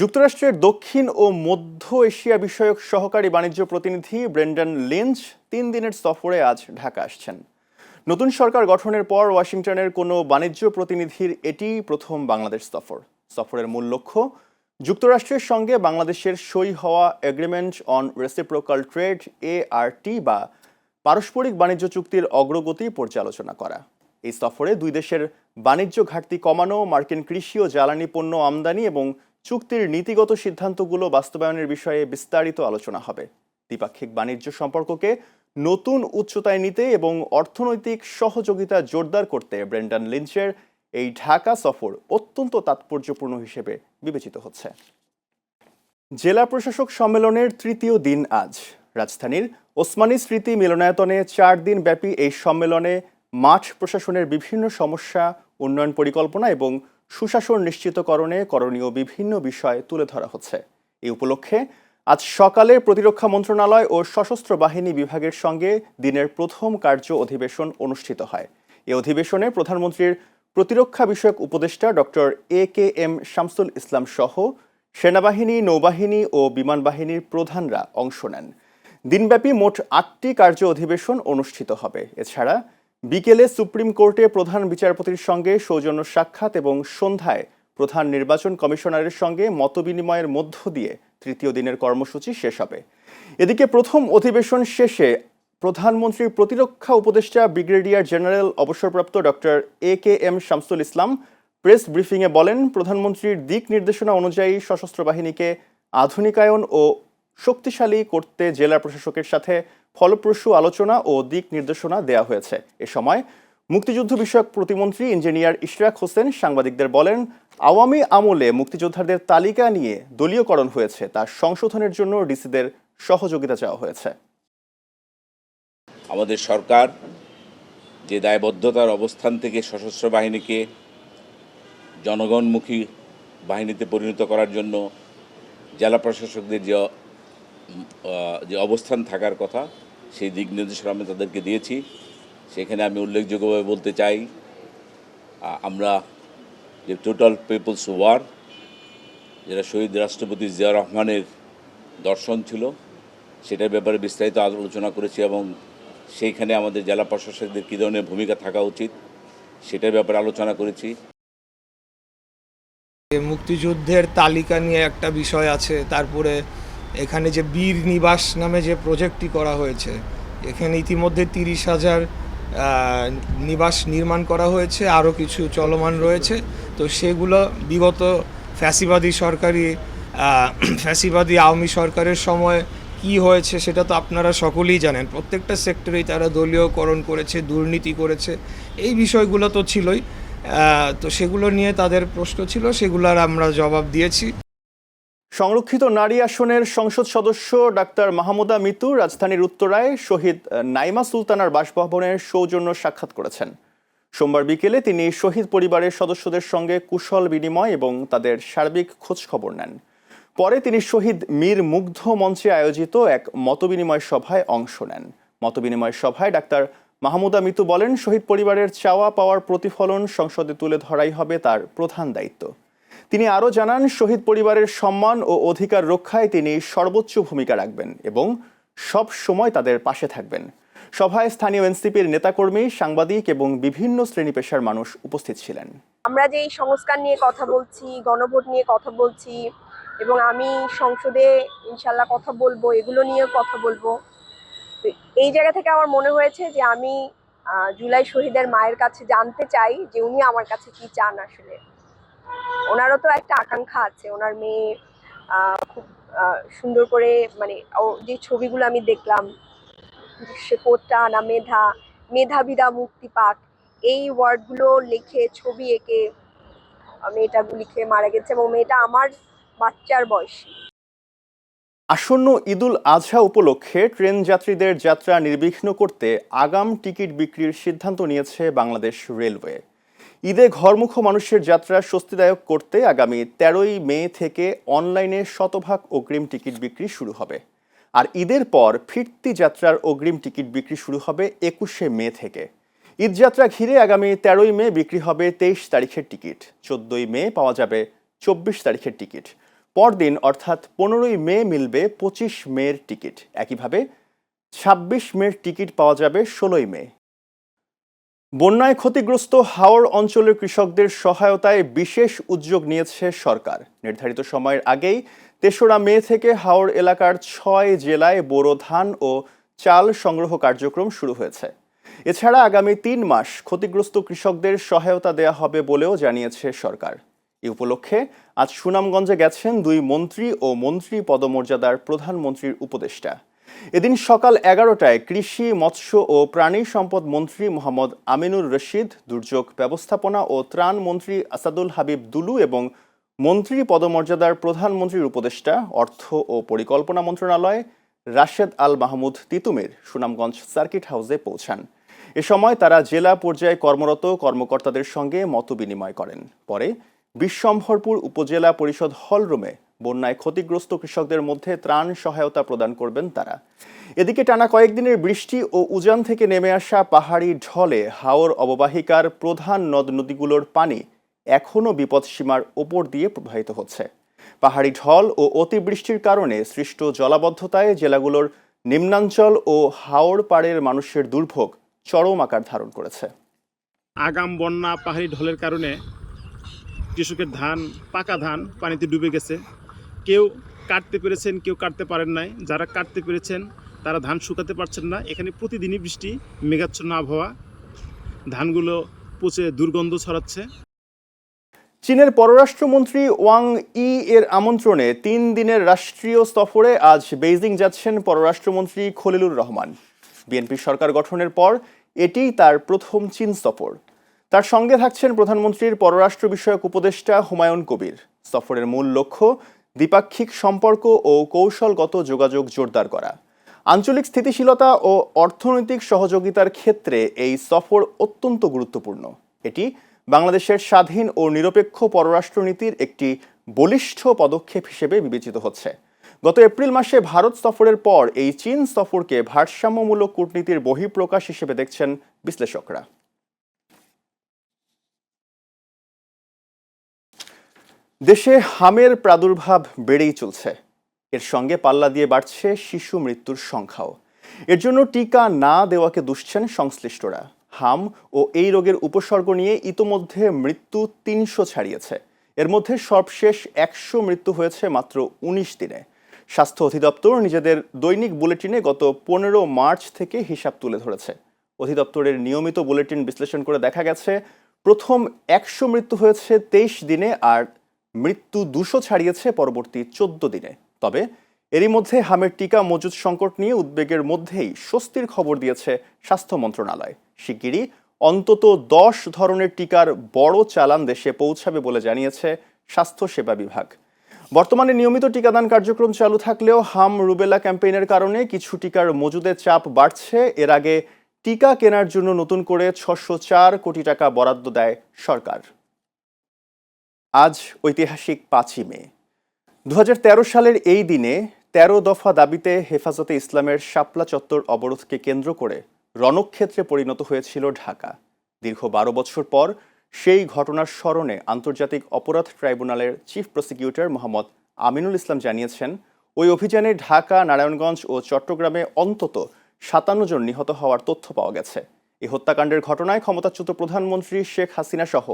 যুক্তরাষ্ট্রের দক্ষিণ ও মধ্য এশিয়া বিষয়ক সহকারী বাণিজ্য প্রতিনিধি ব্রেন্ডন লিঞ্চ ৩ দিনের সফরে আজ ঢাকা আসছেন। নতুন সরকার গঠনের পর ওয়াশিংটনের কোনো বাণিজ্য প্রতিনিধির এটি প্রথম বাংলাদেশ সফর। সফরের মূল লক্ষ্য যুক্তরাষ্ট্রের সঙ্গে বাংলাদেশের সই হওয়া agreement on reciprocal trade ART বা পারস্পরিক বাণিজ্য চুক্তির অগ্রগতি পর্যালোচনা করা। এই সফরে দুই দেশের বাণিজ্য ঘাটতি কমানো, মার্কিন কৃষি ও জ্বালানি পণ্য আমদানি এবং চুক্তির নীতিগত সিদ্ধান্তগুলো বাস্তবায়নের বিষয়ে বিস্তারিত আলোচনা হবে। দ্বিপাক্ষিক বাণিজ্য সম্পর্ককে নতুন উচ্চতায় নিতে এবং অর্থনৈতিক সহযোগিতা জোরদার করতে ব্রেন্ডন লিঞ্চের এই ঢাকা সফর অত্যন্ত তাৎপর্যপূর্ণ হিসেবে বিবেচিত হচ্ছে। জেলা প্রশাসক সম্মেলনের তৃতীয় দিন আজ রাজধানীর ওসমানী স্মৃতি মিলনায়তনে 4 দিন ব্যাপী এই সম্মেলনে মাঠ প্রশাসনের বিভিন্ন সমস্যা, উন্নয়ন পরিকল্পনা এবং সুশাসন নিশ্চিতকরণে করণীয় বিভিন্ন বিষয় তুলে ধরা হচ্ছে। এই উপলক্ষে আজ সকালে প্রতিরক্ষা মন্ত্রণালয় ও সশস্ত্র বাহিনী বিভাগের সঙ্গে দিনের প্রথম কার্য অধিবেশন অনুষ্ঠিত হয়। এই অধিবেশনে প্রধানমন্ত্রীর প্রতিরক্ষা বিষয়ক উপদেষ্টা ডক্টর AKM শামসুল ইসলাম সহ সেনাবাহিনী, নৌবাহিনী ও বিমান বাহিনীর প্রধানরা অংশ নেন। দিনব্যাপী মোট 8টি কার্য অধিবেশন অনুষ্ঠিত হবে। এছাড়া বিকেলে সুপ্রিম কোর্টে প্রধান বিচারপতির সঙ্গে সৌজন্য সাক্ষাৎ এবং সন্ধ্যায় প্রধান নির্বাচন কমিশনারের সঙ্গে মতবিনিময়ের মধ্য দিয়ে তৃতীয় দিনের কর্মসূচি শেষ হবে। এদিকে প্রথম অধিবেশন শেষে প্রধানমন্ত্রীর প্রতিরক্ষা উপদেষ্টা ব্রিগেডিয়ার জেনারেল অবসরপ্রাপ্ত doctor AKM Shamsul Islam press ব্রিফিংয়ে বলেন, প্রধানমন্ত্রীর দিক নির্দেশনা অনুযায়ী সশস্ত্র বাহিনীকে আধুনিকায়ন ও শক্তিশালী করতে জেলা প্রশাসকের সাথে ফলপ্রসূ আলোচনা ও দিক নির্দেশনা দেওয়া হয়েছে। এ সময় মুক্তিযুদ্ধ বিষয়ক প্রতিমন্ত্রী ইঞ্জিনিয়ার ইশরাক হোসেন সাংবাদিকদের বলেন, আওয়ামী আমলে মুক্তিযোদ্ধাদের তালিকা নিয়ে দলীয়করণ হয়েছে, তা সংশোধনের জন্য ডিসিদের সহযোগিতা চাওয়া হয়েছে। আমাদের সরকার যে দায়বদ্ধতার অবস্থান থেকে সশস্ত্র বাহিনীকে জনগণমুখী বাহিনীতে পরিণত করার জন্য জেলা প্রশাসকদের যে অবস্থান থাকার কথা, সেই দিক নির্দেশনা আমি তাদেরকে দিয়েছি। সেখানে আমি উল্লেখযোগ্যভাবে বলতে চাই, আমরা যে টোটাল পিপলস ওয়ার, যেটা শহীদ রাষ্ট্রপতি জিয়া রহমানের দর্শন ছিল, সেটার ব্যাপারে বিস্তারিত আলোচনা করেছি এবং সেইখানে আমাদের জেলা প্রশাসকদের কী ধরনের ভূমিকা থাকা উচিত সেটার ব্যাপারে আলোচনা করেছি। মুক্তিযুদ্ধের তালিকা নিয়ে একটা বিষয় আছে, তারপরে এখানে যে বীর নিবাস নামে যে প্রজেক্টটি করা হয়েছে, এখানে ইতিমধ্যে 30,000 নিবাস নির্মাণ করা হয়েছে, আরও কিছু চলমান রয়েছে। তো সেগুলো বিগত ফ্যাসিবাদী আওয়ামী সরকারের সময় কি হয়েছে সেটা তো আপনারা সকলেই জানেন। প্রত্যেকটা সেক্টরেই তারা দলীয়করণ করেছে, দুর্নীতি করেছে, এই বিষয়গুলো তো ছিলই। তো সেগুলো নিয়ে তাদের প্রশ্ন ছিল, সেগুলোর আমরা জবাব দিয়েছি। সংরক্ষিত নারী আসনের সংসদ সদস্য ডাক্তার মাহমুদা মিতু রাজধানীর উত্তরায় শহীদ নাইমা সুলতানার বাসভবনের সৌজন্য সাক্ষাৎ করেছেন। সোমবার বিকেলে তিনি শহীদ পরিবারের সদস্যদের সঙ্গে কুশল বিনিময় এবং তাদের সার্বিক খোঁজ খবর নেন। পরে তিনি শহীদ মীর মুগ্ধ মঞ্চে আয়োজিত এক মতবিনিময় সভায় অংশ নেন। মতবিনিময় সভায় ডাক্তার মাহমুদা মিতু বলেন, শহীদ পরিবারের চাওয়া পাওয়ার প্রতিফলন সংসদে তুলে ধরাই হবে তার প্রধান দায়িত্ব। তিনি আরও জানান, শহীদ পরিবারের সম্মান ও অধিকার রক্ষায় তিনি সর্বোচ্চ ভূমিকা রাখবেন এবং সব সময় তাদের পাশে থাকবেন। সভায় স্থানীয় এনসিপির নেতাকর্মী, সাংবাদিক এবং বিভিন্ন শ্রেণী পেশার মানুষ উপস্থিত ছিলেন। আমরা যে এই সংস্কার নিয়ে কথা বলছি, গণভোট নিয়ে কথা বলছি এবং আমি সংসদে ইনশাল্লাহ কথা বলবো, এগুলো নিয়ে কথা বলবো। এই জায়গা থেকে আমার মনে হয়েছে যে আমি জুলাই শহীদের মায়ের কাছে জানতে চাই যে উনি আমার কাছে কি চান। আসলে ওনারও তো একটা আকাঙ্ক্ষা আছে, ওনার মেয়ে খুব সুন্দর করে, মানে যে ছবিগুলো আমি দেখলাম, সে কোটটা না মেধাবীরা মুক্তি পাক, এই ওয়ার্ডগুলো লিখে ছবি এঁকে মেয়েটা গুলি খেয়ে মারা গেছে এবং মেয়েটা আমার বাচ্চার বয়সী। আসন্ন ঈদুল আজহা উপলক্ষে ট্রেন যাত্রীদের যাত্রা নির্বিঘ্ন করতে আগাম টিকিট বিক্রির সিদ্ধান্ত নিয়েছে বাংলাদেশ রেলওয়ে। ঈদে ঘরমুখ মানুষের যাত্রা স্বস্তিদায়ক করতে আগামী 13ই মে থেকে অনলাইনে শতভাগ অগ্রিম টিকিট বিক্রি শুরু হবে। আর ঈদের পর ফিরতি যাত্রার অগ্রিম টিকিট বিক্রি শুরু হবে 21শে মে থেকে। ঈদযাত্রা ঘিরে আগামী 13ই মে বিক্রি হবে 23 তারিখের টিকিট, 14ই মে পাওয়া যাবে 24 তারিখের টিকিট। পরদিন অর্থাৎ 15ই মে মিলবে 25 মের টিকিট। একইভাবে 26 মের টিকিট পাওয়া যাবে 16ই মে। বন্যায় ক্ষতিগ্রস্ত হাওড় অঞ্চলের কৃষকদের সহায়তায় বিশেষ উদ্যোগ নিয়েছে সরকার। নির্ধারিত সময়ের আগেই 3রা মে থেকে হাওড় এলাকার 6 জেলায় বোরো ধান ও চাল সংগ্রহ কার্যক্রম শুরু হয়েছে। এছাড়া আগামী 3 মাস ক্ষতিগ্রস্ত কৃষকদের সহায়তা দেয়া হবে বলেও জানিয়েছে সরকার। এ উপলক্ষে আজ সুনামগঞ্জে গেছেন 2 মন্ত্রী ও মন্ত্রী পদমর্যাদার প্রধানমন্ত্রীর উপদেষ্টা। এদিন সকাল 11টায় কৃষি, মৎস্য ও প্রাণী সম্পদ মন্ত্রী মোহাম্মদ আমিনুর রশিদ, দুর্যোগ ব্যবস্থাপনা ও ত্রাণ মন্ত্রী আসাদুল হাবিব দুলু এবং মন্ত্রী পদমর্যাদার প্রধানমন্ত্রীর উপদেষ্টা অর্থ ও পরিকল্পনা মন্ত্রণালয় রাশেদ আল মাহমুদ তিতুমির সুনামগঞ্জ সার্কিট হাউসে পৌঁছান। এ সময় তারা জেলা পর্যায়ে কর্মরত কর্মকর্তাদের সঙ্গে মতবিনিময় করেন। পরে বিশ্বম্ভরপুর উপজেলা পরিষদ হলরুমে বন্যায় ক্ষতিগ্রস্ত কৃষকদের মধ্যে ত্রাণ সহায়তা প্রদান করবেন তারা। এদিকে টানা কয়েকদিনের বৃষ্টি ও উজান থেকে নেমে আসা পাহাড়ি ঢলে হাওর অববাহিকার প্রধান নদ নদীগুলোর পানি এখনও বিপদসীমার ওপর দিয়ে প্রবাহিত হচ্ছে। পাহাড়ি ঢল ও অতিবৃষ্টির কারণে সৃষ্ট জলাবদ্ধতায় জেলাগুলোর নিম্নাঞ্চল ও হাওর পাড়ের মানুষের দুর্ভোগ চরম আকার ধারণ করেছে। আগাম বন্যা, পাহাড়ি ঢলের কারণে কৃষকের ধান, পাকা ধান পানিতে ডুবে গেছে। কেউ কাটতে পেরেছেন, কেউ কাটতে পারেন নাই। যারা কাটতে পেরেছেন তারা ধান শুকাতে পারছেন না। এখানে প্রতিদিনই বৃষ্টি, মেঘাচ্ছন্ন আবহাওয়া, ধানগুলো পচে দুর্গন্ধ ছড়াচ্ছে। চীনের পররাষ্ট্রমন্ত্রী ওয়াং ই এর আমন্ত্রণে 3 দিনের রাষ্ট্রীয় সফরে আজ বেইজিং যাচ্ছেন পররাষ্ট্রমন্ত্রী খলিলুর রহমান। বিএনপি সরকার গঠনের পর এটিই তার প্রথম চীন সফর। তার সঙ্গে থাকছেন প্রধানমন্ত্রীর পররাষ্ট্র বিষয়ক উপদেষ্টা হুমায়ুন কবির। সফরের মূল লক্ষ্য দ্বিপাক্ষিক সম্পর্ক ও কৌশলগত যোগাযোগ জোরদার করা। আঞ্চলিক স্থিতিশীলতা ও অর্থনৈতিক সহযোগিতার ক্ষেত্রে এই সফর অত্যন্ত গুরুত্বপূর্ণ। এটি বাংলাদেশের স্বাধীন ও নিরপেক্ষ পররাষ্ট্রনীতির একটি বলিষ্ঠ পদক্ষেপ হিসেবে বিবেচিত হচ্ছে। গত এপ্রিল মাসে ভারত সফরের পর এই চীন সফরকে ভারসাম্যমূলক কূটনীতির বহিঃপ্রকাশ হিসেবে দেখছেন বিশ্লেষকরা। দেশে হামের প্রাদুর্ভাব বেড়েই চলছে। এর সঙ্গে পাল্লা দিয়ে বাড়ছে শিশু মৃত্যুর সংখ্যাও। এর জন্য টিকা না দেওয়াকে দুষছেন সংশ্লিষ্টরা। হাম ও এই রোগের উপসর্গ নিয়ে ইতোমধ্যে মৃত্যু 300 ছাড়িয়েছে। এর মধ্যে সবশেষ 100 মৃত্যু হয়েছে মাত্র 19 দিনে। স্বাস্থ্য অধিদপ্তর নিজেদের দৈনিক বুলেটিনে গত 15 মার্চ থেকে হিসাব তুলে ধরেছে। অধিদপ্তরের নিয়মিত বুলেটিন বিশ্লেষণ করে দেখা গেছে প্রথম 100 মৃত্যু হয়েছে 23 দিনে আর মৃত্যু 200 ছাড়িয়েছে পরবর্তী 14 দিনে। তবে এরই মধ্যে হামের টিকা মজুদ সংকট নিয়ে উদ্বেগের মধ্যেই স্বস্তির খবর দিয়েছে স্বাস্থ্য মন্ত্রণালয়। শিগগিরই অন্তত 10 ধরনের টিকার বড় চালান দেশে পৌঁছাবে বলে জানিয়েছে স্বাস্থ্য সেবা বিভাগ। বর্তমানে নিয়মিত টিকাদান কার্যক্রম চালু থাকলেও হাম রুবেলা ক্যাম্পেইনের কারণে কিছু টিকার মজুদের চাপ বাড়ছে। এর আগে টিকা কেনার জন্য নতুন করে 604 কোটি টাকা বরাদ্দ দেয় সরকার। আজ ঐতিহাসিক 5ই মে। 2013 সালের এই দিনে 13 দফা দাবিতে হেফাজতে ইসলামের শাপলা চত্বর অবরোধকে কেন্দ্র করে রণক্ষেত্রে পরিণত হয়েছিল ঢাকা। দীর্ঘ 12 বছর পর সেই ঘটনার স্মরণে আন্তর্জাতিক অপরাধ ট্রাইব্যুনালের চিফ প্রসিকিউটর মোহাম্মদ আমিনুল ইসলাম জানিয়েছেন, ওই অভিযানে ঢাকা, নারায়ণগঞ্জ ও চট্টগ্রামে অন্তত 57 জন নিহত হওয়ার তথ্য পাওয়া গেছে। এই হত্যাকাণ্ডের ঘটনায় ক্ষমতাচ্যুত প্রধানমন্ত্রী শেখ হাসিনা সহ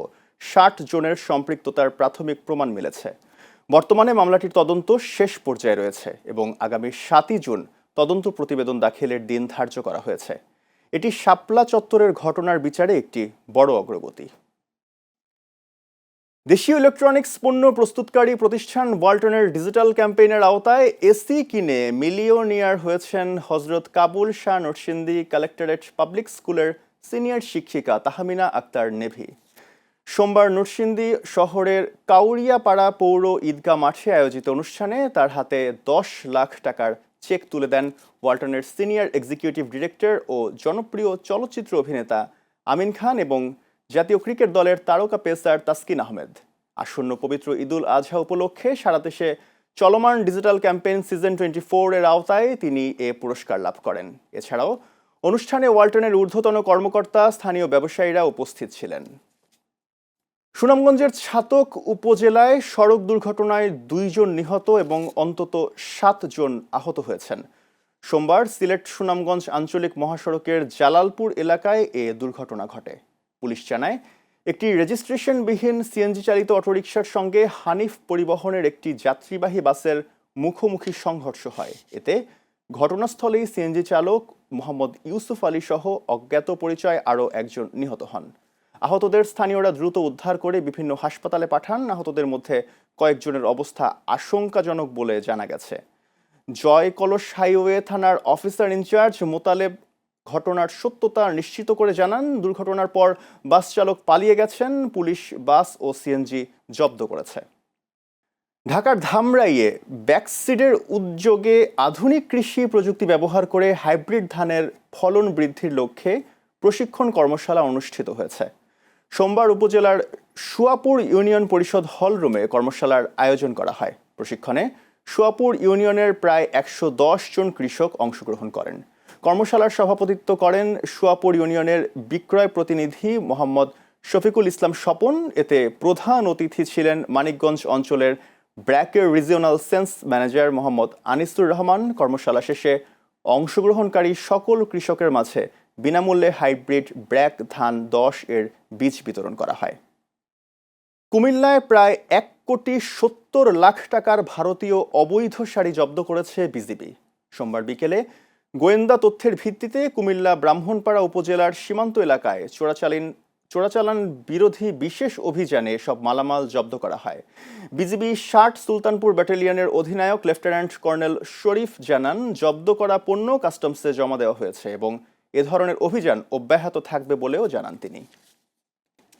60 জনের সম্পৃক্ততার প্রাথমিক প্রমাণ মিলেছে। বর্তমানে মামলাটির তদন্ত শেষ পর্যায়ে রয়েছে এবং আগামী 7ই জুন তদন্ত প্রতিবেদন দাখিলের দিন ধার্য করা হয়েছে। এটি শাপলা চত্বরের ঘটনার বিচারে একটি বড় অগ্রগতি। দেশীয় ইলেকট্রনিক্স পণ্য প্রস্তুতকারী প্রতিষ্ঠান ওয়ালটনের ডিজিটাল ক্যাম্পেইনের আওতায় এসি কিনে মিলিয়নিয়ার হয়েছেন হজরত কাবুল শাহ নরসিংদী কালেক্টরেট পাবলিক স্কুলের সিনিয়র শিক্ষিকা তাহমিনা আক্তার নেভি। সোমবার নরসিংদী শহরের কাউরিয়াপাড়া পৌর ঈদগাহ মাঠে আয়োজিত অনুষ্ঠানে তার হাতে 10 লাখ টাকার চেক তুলে দেন ওয়ালটনের সিনিয়র এক্সিকিউটিভ ডিরেক্টর ও জনপ্রিয় চলচ্চিত্র অভিনেতা আমিন খান এবং জাতীয় ক্রিকেট দলের তারকা পেসার তাসকিন আহমেদ। আসন্ন পবিত্র ঈদুল আজহা উপলক্ষে সারা দেশে চলমান ডিজিটাল ক্যাম্পেইন সিজন 24 এর আওতায় তিনি এ পুরস্কার লাভ করেন। এছাড়াও অনুষ্ঠানে ওয়ালটনের ঊর্ধ্বতন কর্মকর্তা, স্থানীয় ব্যবসায়ীরা উপস্থিত ছিলেন। সুনামগঞ্জের ছাতক উপজেলায় সড়ক দুর্ঘটনায় 2 জন নিহত এবং অন্তত 7 জন আহত হয়েছেন। সোমবার সিলেট সুনামগঞ্জ আঞ্চলিক মহাসড়কের জালালপুর এলাকায় এ দুর্ঘটনা ঘটে। পুলিশ জানায়, একটি রেজিস্ট্রেশনবিহীন সিএনজি চালিত অটোরিকশার সঙ্গে হানিফ পরিবহনের একটি যাত্রীবাহী বাসের মুখোমুখি সংঘর্ষ হয়। এতে ঘটনাস্থলেই সিএনজি চালক মোহাম্মদ ইউসুফ আলী সহ অজ্ঞাত পরিচয় আরও একজন নিহত হন। আহতদের স্থানীয়রা দ্রুত উদ্ধার করে বিভিন্ন হাসপাতালে পাঠান। আহতদের মধ্যে কয়েকজনের অবস্থা আশঙ্কাজনক বলে জানা গেছে। জয় কলস হাইওয়ে থানার অফিসার ইনচার্জ মোতালেব ঘটনার সত্যতা নিশ্চিত করে জানান, দুর্ঘটনার পর বাস চালক পালিয়ে গেছেন। পুলিশ বাস ও সিএনজি জব্দ করেছে। ঢাকার ধামরাইয়ে ব্যাকসিডের উদ্যোগে আধুনিক কৃষি প্রযুক্তি ব্যবহার করে হাইব্রিড ধানের ফলন বৃদ্ধির লক্ষ্যে প্রশিক্ষণ কর্মশালা অনুষ্ঠিত হয়েছে। সোমবার উপজেলার সুয়াপুর ইউনিয়ন পরিষদ হল রুমে কর্মশালার আয়োজন করা হয়। প্রশিক্ষণে সুয়াপুর ইউনিয়নের প্রায় 110 জন কৃষক অংশগ্রহণ করেন। কর্মশালার সভাপতিত্ব করেন সুয়াপুর ইউনিয়নের বিক্রয় প্রতিনিধি মোহাম্মদ শফিকুল ইসলাম স্বপন। এতে প্রধান অতিথি ছিলেন মানিকগঞ্জ অঞ্চলের ব্র্যাকের রিজিওনাল সেন্স ম্যানেজার মোহাম্মদ আনিসুর রহমান। কর্মশালা শেষে অংশগ্রহণকারী সকল কৃষকের মাঝে বিনামূল্যে হাইব্রিড ব্র্যাক ধান 10 এর বীজ বিতরণ করা হয়। কুমিল্লায় প্রায় 1,70,00,000 টাকার ভারতীয় অবৈধ শাড়ি জব্দ করেছে বিজিবি। সোমবার বিকেলে গোয়েন্দা তথ্যের ভিত্তিতে কুমিল্লা ব্রাহ্মণপাড়া উপজেলার সীমান্ত এলাকায় চোরাচালান বিরোধী বিশেষ অভিযানে সব মালামাল জব্দ করা হয়। বিজিবি 60 সুলতানপুর ব্যাটালিয়নের অধিনায়ক লেফটেন্যান্ট কর্নেল শরীফ জানান, জব্দ করা পণ্য কাস্টমসে জমা দেওয়া হয়েছে এবং এ ধরনের অভিযান অব্যাহত থাকবে বলেও জানান তিনি।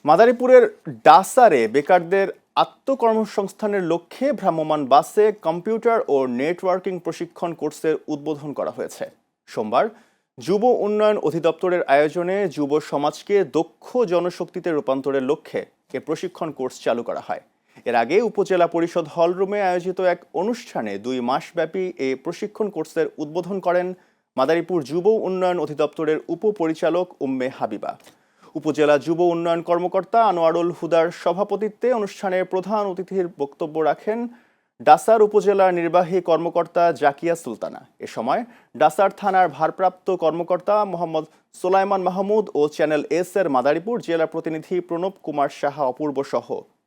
মাদারীপুরের ডাসারে বেকারদের আত্মকর্মসংস্থানের লক্ষ্যে ভ্রাম্যমাণ বাসে কম্পিউটার ও নেটওয়ার্কিং প্রশিক্ষণ কোর্সের উদ্বোধন করা হয়েছে। সোমবার যুব উন্নয়ন অধিদপ্তরের আয়োজনে যুব সমাজকে দক্ষ জনশক্তিতে রূপান্তরের লক্ষ্যে এ প্রশিক্ষণ কোর্স চালু করা হয়। এর আগে উপজেলা পরিষদ হল রুমে আয়োজিত এক অনুষ্ঠানে 2 মাসব্যাপী এ প্রশিক্ষণ কোর্সের উদ্বোধন করেন মাদারীপুর যুব উন্নয়ন অধিদপ্তরের উপপরিচালক উম্মে হাবিবা। উপজেলা যুব উন্নয়ন কর্মকর্তা আনোয়ারুল হুদার সভাপতিত্বে অনুষ্ঠানে প্রধান অতিথির বক্তব্য রাখেন ডাসার উপজেলা নির্বাহী কর্মকর্তা জাকিয়া সুলতানা। এ সময় ডাসার থানার ভারপ্রাপ্ত কর্মকর্তা মোহাম্মদ সোলাইমান মাহমুদ ও চ্যানেল এস এর মাদারীপুর জেলা প্রতিনিধি প্রণব কুমার সাহা অপূর্ব সহ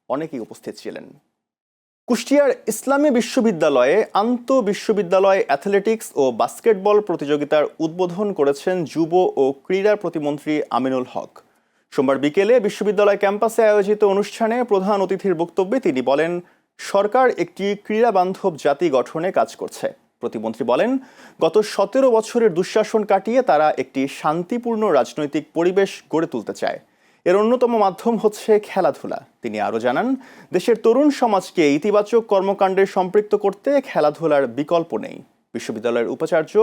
অনেকেই উপস্থিত ছিলেন। কুষ্টিয়ার ইসলামী বিশ্ববিদ্যালয়ে আন্তঃবিশ্ববিদ্যালয় অ্যাথলেটিক্স ও বাস্কেটবল প্রতিযোগিতার উদ্বোধন করেছেন যুব ও ক্রীড়া প্রতিমন্ত্রী আমিনুল হক। সোমবার বিকেলে বিশ্ববিদ্যালয় ক্যাম্পাসে আয়োজিত অনুষ্ঠানে প্রধান অতিথির বক্তব্যে তিনি বলেন, সরকার একটি ক্রীড়া বান্ধব জাতি গঠনে কাজ করছে। প্রতিমন্ত্রী বলেন, গত 17 বছরের দুঃশাসন কাটিয়ে তারা একটি শান্তিপূর্ণ রাজনৈতিক পরিবেশ গড়ে তুলতে চায়। এর অন্যতম মাধ্যম হচ্ছে খেলাধুলা। তিনি আরও জানান, দেশের তরুণ সমাজকে ইতিবাচক কর্মকাণ্ডে সম্পৃক্ত করতে খেলাধুলার বিকল্প নেই। বিশ্ববিদ্যালয়ের উপাচার্য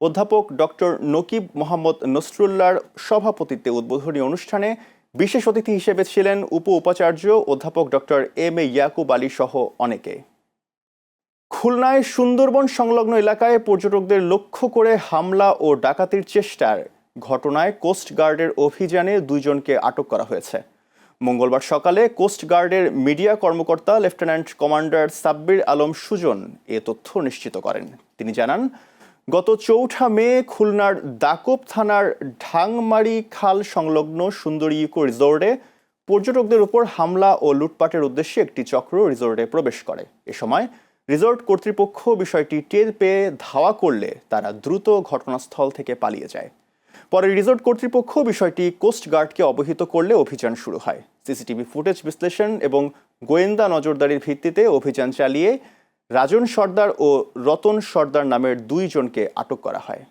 অধ্যাপক ডক্টর নকিব মোহাম্মদ নসরুল্লাহর সভাপতিত্বে উদ্বোধনী অনুষ্ঠানে বিশেষ অতিথি হিসেবে ছিলেন উপাচার্য অধ্যাপক doctor M A Yakub Ali সহ অনেকে। খুলনায় সুন্দরবন সংলগ্ন এলাকায় পর্যটকদের লক্ষ্য করে হামলা ও ডাকাতির চেষ্টার ঘটনায় কোস্ট গার্ডের অভিযানে 2 জনকে আটক করা হয়েছে। মঙ্গলবার সকালে কোস্ট গার্ডের মিডিয়া কর্মকর্তা লেফটেন্যান্ট কমান্ডার সাব্বির আলম সুজন এ তথ্য নিশ্চিত করেন। তিনি জানান, গত 4 মে খুলনার দাকোপ থানার ঢাংমারি খাল সংলগ্ন সুন্দরী ইকো রিসোর্টে পর্যটকদের উপর হামলা ও লুটপাটের উদ্দেশ্যে একটি চক্র রিসোর্টে প্রবেশ করে। এ সময় রিসোর্ট কর্তৃপক্ষ বিষয়টি টের পেয়ে ধাওয়া করলে তারা দ্রুত ঘটনাস্থল থেকে পালিয়ে যায়। পরে রিসোর্ট কর্তৃপক্ষ বিষয়টি কোস্ট গার্ডকে অবহিত করলে অভিযান শুরু হয়। সিসিটিভি ফুটেজ বিশ্লেষণ এবং গোয়েন্দা নজরদারির ভিত্তিতে অভিযান চালিয়ে রাজন সর্দার ও রতন সর্দার নামের 2 জনকে আটক করা হয়।